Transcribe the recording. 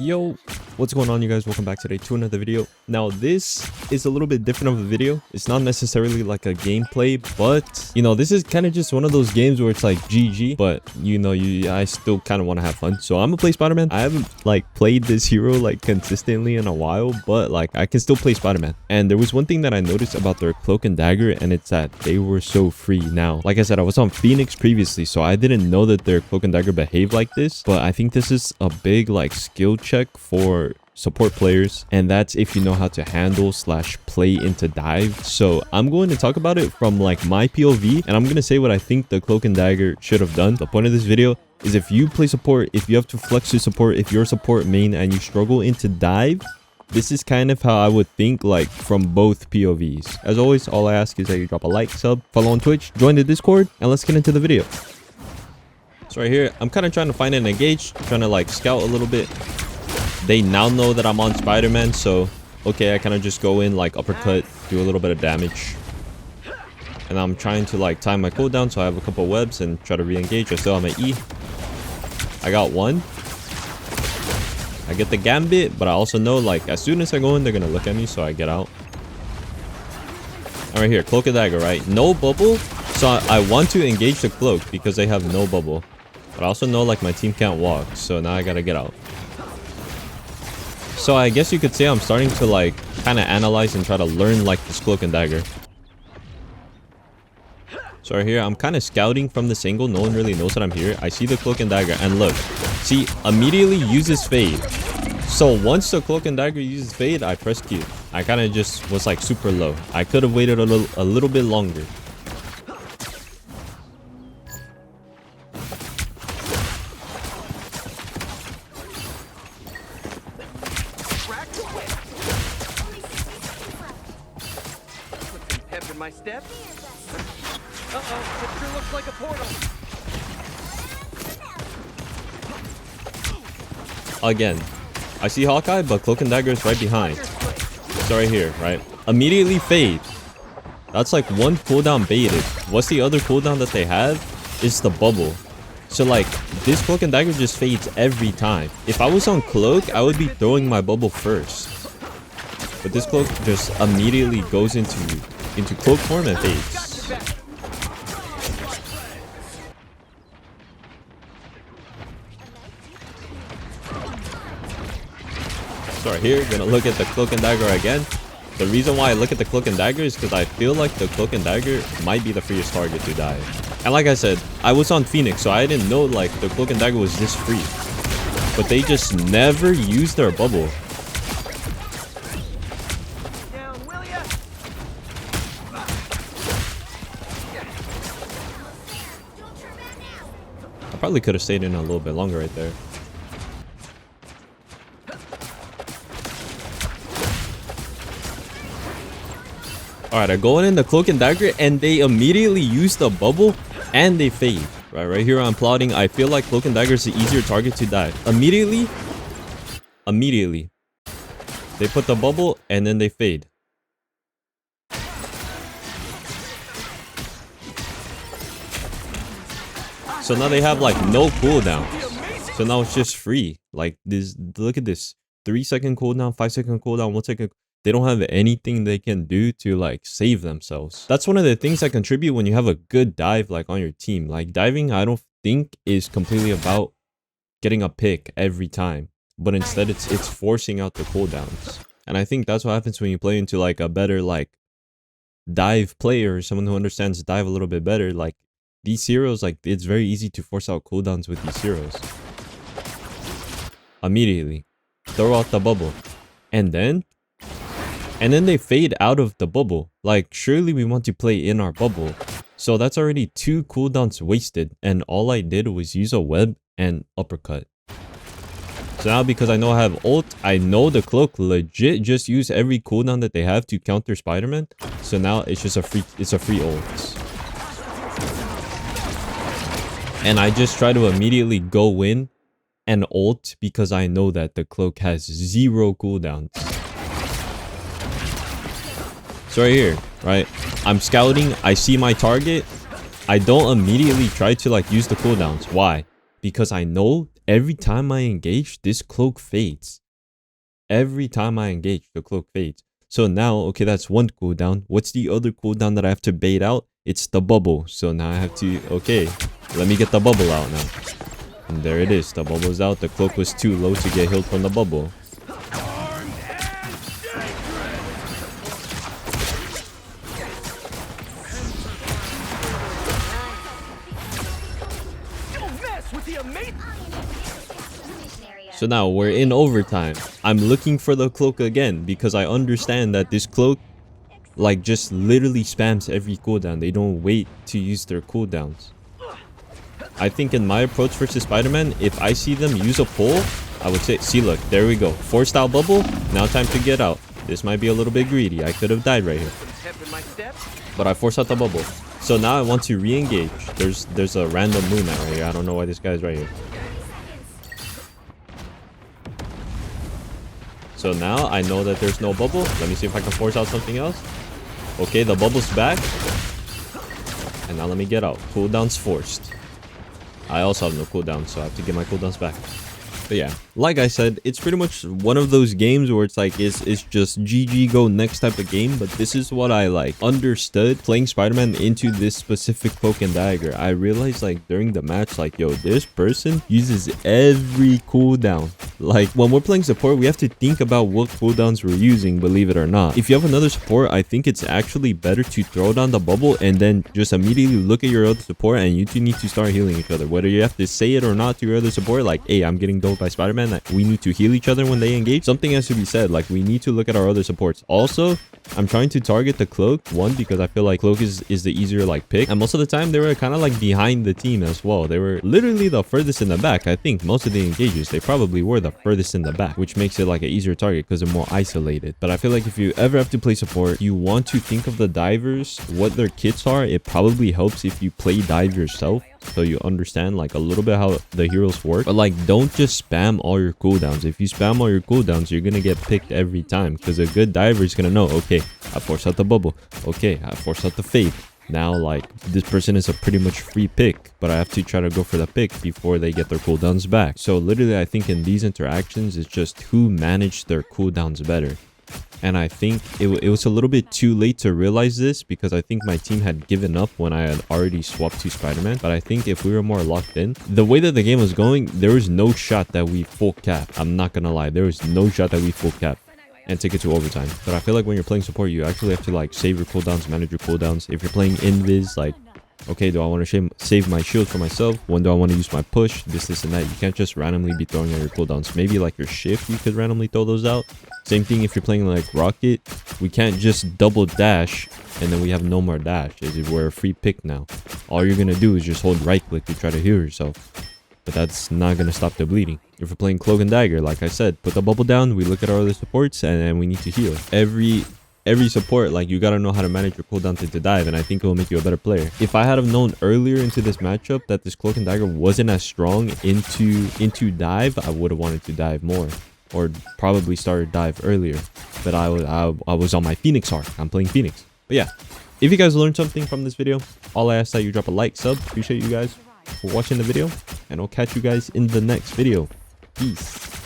Yo, what's going on, you guys? Welcome back today to another video. Now this is a little bit different of a video. It's not necessarily like a gameplay, but you know, this is kind of just one of those games where it's like GG, but you know, I still kind of want to have fun. So I'm gonna play Spider-Man. I haven't like played this hero like consistently in a while, but like I can still play Spider-Man. And there was one thing that I noticed about their cloak and dagger, and it's that they were so free. Now like I said, I was on Phoenix previously, so I didn't know that their cloak and dagger behave like this, but I think this is a big like skill check for support players, and that's if you know how to handle / play into dive. So I'm going to talk about it from like my POV, and I'm going to say what I think the cloak and dagger should have done. The point of this video is, if you play support, if you have to flex to support, if you're support main and you struggle into dive, this is kind of how I would think, like from both POVs. As always, all I ask is that you drop a like, sub, follow on Twitch, join the Discord, and let's get into the video. So right here, I'm kind of trying to find an engage, trying to like scout a little bit. They now know that I'm on Spider-Man, so okay, I kind of just go in like uppercut, do a little bit of damage. And I'm trying to like time my cooldown, so I have a couple webs and try to re-engage. I still have my E. I got one. I get the gambit, but I also know like as soon as I go in, they're gonna look at me, so I get out. And right here, cloak and dagger, right? No bubble, so I want to engage the cloak because they have no bubble. But I also know like my team can't walk, so now I gotta get out. So I guess you could say I'm starting to like kind of analyze and try to learn like this cloak and dagger. So right here, I'm kind of scouting from this angle. No one really knows that I'm here. I see the cloak and dagger, and look, see, immediately uses fade. So once the cloak and dagger uses fade, I press Q. I kind of just was like super low. I could have waited a little bit longer. My step. Uh-oh, it sure looks like a portal. Again, I see Hawkeye, but cloak and dagger is right behind. So right here, right? Immediately fade. That's like one cooldown baited. What's the other cooldown that they have? Is the bubble. So like this cloak and dagger just fades every time. If I was on cloak, I would be throwing my bubble first. But this cloak just immediately goes into cloak form and fades. So right here, gonna look at the cloak and dagger again. The reason why I look at the cloak and dagger is because I feel like the cloak and dagger might be the freest target to die. And like I said, I was on Phoenix, so I didn't know like the cloak and dagger was this free. But they just never use their bubble. Probably could have stayed in a little bit longer right there. Alright, I go in the cloak and dagger, and they immediately use the bubble and they fade. Right here I'm plotting. I feel like cloak and dagger is the easier target to die. Immediately, they put the bubble and then they fade. So now they have like no cooldowns. So now it's just free. Like this, look at this. 3-second cooldown, 5-second cooldown, 1-second. They don't have anything they can do to like save themselves. That's one of the things that contribute when you have a good dive like on your team. Like diving, I don't think is completely about getting a pick every time, but instead it's forcing out the cooldowns. And I think that's what happens when you play into like a better like dive player, someone who understands dive a little bit better. Like these heroes, like it's very easy to force out cooldowns with these heroes. Immediately throw out the bubble, and then they fade out of the bubble. Like surely we want to play in our bubble, so that's already 2 cooldowns wasted, and all I did was use a web and uppercut. So now because I know I have ult, I know the cloak legit just use every cooldown that they have to counter Spider-Man. So now it's just a free ult. And I just try to immediately go in and ult because I know that the cloak has 0 cooldowns. So right here, right? I'm scouting, I see my target. I don't immediately try to like use the cooldowns. Why? Because I know every time I engage, this cloak fades. Every time I engage, the cloak fades. So now, okay, that's one cooldown. What's the other cooldown that I have to bait out? It's the bubble. So now I have to, okay, let me get the bubble out now. And there it is. The bubble's out. The cloak was too low to get healed from the bubble. So now we're in overtime. I'm looking for the cloak again because I understand that this cloak like just literally spams every cooldown. They don't wait to use their cooldowns. I think in my approach versus Spider-Man, if I see them use a pull, I would say, see, look, there we go. 4-style bubble. Now time to get out. This might be a little bit greedy. I could have died right here, but I forced out the bubble. So now I want to re-engage. There's a random moon right here. I don't know why this guy's right here. So now I know that there's no bubble. Let me see if I can force out something else. Okay, the bubble's back. And now let me get out. Cooldowns forced. I also have no cooldown, so I have to get my cooldowns back. But yeah, like I said, it's pretty much one of those games where it's like, it's just GG go next type of game. But this is what I like understood playing Spider-Man into this specific cloak and dagger. I realized like during the match, like, yo, this person uses every cooldown. Like when we're playing support, we have to think about what cooldowns we're using, believe it or not. If you have another support, I think it's actually better to throw down the bubble and then just immediately look at your other support, and you two need to start healing each other. Whether you have to say it or not to your other support, like, hey, I'm getting doped by Spider-Man, that we need to heal each other when they engage. Something has to be said, like we need to look at our other supports. Also, I'm trying to target the cloak, one, because I feel like cloak is the easier like pick, and most of the time they were kind of like behind the team as well. They were literally the furthest in the back. I think most of the engages, they probably were the furthest in the back, which makes it like an easier target because they're more isolated. But I feel like if you ever have to play support, you want to think of the divers, what their kits are. It probably helps if you play dive yourself, so you understand like a little bit how the heroes work. But like, don't just spam all your cooldowns. If you spam all your cooldowns, you're gonna get picked every time, because a good diver is gonna know, okay, I forced out the bubble, okay, I forced out the fade. Now like this person is a pretty much free pick, but I have to try to go for the pick before they get their cooldowns back. So literally I think in these interactions, it's just who managed their cooldowns better. And I think it was a little bit too late to realize this, because I think my team had given up when I had already swapped to Spider-Man. But I think if we were more locked in, the way that the game was going, there was no shot that we full cap. I'm not gonna lie, there was no shot that we full cap and take it to overtime. But I feel like when you're playing support, you actually have to like save your cooldowns, manage your cooldowns. If you're playing invis, like, okay, do I want to save my shield for myself? When do I want to use my push? This and that. You can't just randomly be throwing out your cooldowns. Maybe like your shift, you could randomly throw those out. Same thing if you're playing like Rocket. We can't just double dash and then we have no more dash. We're a free pick now. All you're going to do is just hold right click to try to heal yourself. But that's not going to stop the bleeding. If we're playing Cloak and Dagger, like I said, put the bubble down, we look at our other supports, and we need to heal. Every support, like, you got to know how to manage your cooldown to dive, and I think it will make you a better player. If I had have known earlier into this matchup that this Cloak and Dagger wasn't as strong into dive, I would have wanted to dive more, or probably started dive earlier. But I was on my Phoenix arc. I'm playing Phoenix. But yeah, if you guys learned something from this video, all I ask that you drop a like, sub. Appreciate you guys for watching the video, and I'll catch you guys in the next video. Peace.